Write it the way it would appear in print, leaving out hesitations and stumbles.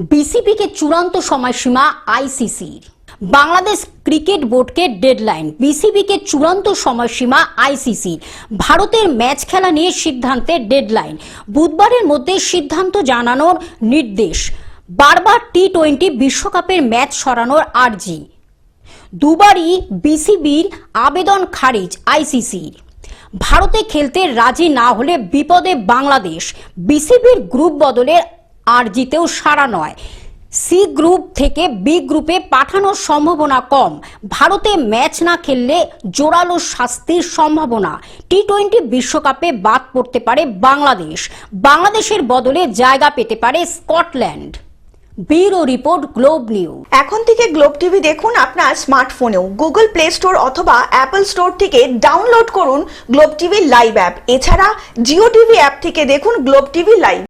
বিসিবিকে চূড়ান্ত সময়সীমা আইসিসির। বাংলাদেশ ক্রিকেট বোর্ডকে ডেডলাইন, বিসিবিকে চূড়ান্ত সময়সীমা আইসিসির। ভারতের ম্যাচ খেলা নিয়ে সিদ্ধান্তের ডেডলাইন, বুধবারের মধ্যে সিদ্ধান্ত জানানোর নির্দেশ। বারবার টি-20 বিশ্বকাপের ম্যাচ সরানোর আর্জি, দুবারই বিসিবির আবেদন খারিজ আইসিসির। ভারতে খেলতে রাজি না হলে বিপদে বাংলাদেশ, বিসিবির গ্রুপ বদলের আর্জিতেও সাড়া নয়। সি গ্রুপ থেকে বি গ্রুপে পাঠানোর সম্ভাবনা কম। ভারতে ম্যাচ না খেললে জোরালো শাস্তির সম্ভাবনা। টি-20 বিশ্বকাপে বাদ পড়তে পারে বাংলাদেশ, বাংলাদেশের বদলে জায়গা পেতে পারে Scotland. Bureau report, globe news. এখন থেকে গ্লোব টিভি দেখুন আপনার স্মার্টফোনেও। গুগল প্লে স্টোর অথবা অ্যাপল স্টোর থেকে ডাউনলোড করুন গ্লোব টিভি লাইভ অ্যাপ। এছাড়া জিও টিভি অ্যাপ থেকে দেখুন গ্লোব টিভি লাইভ।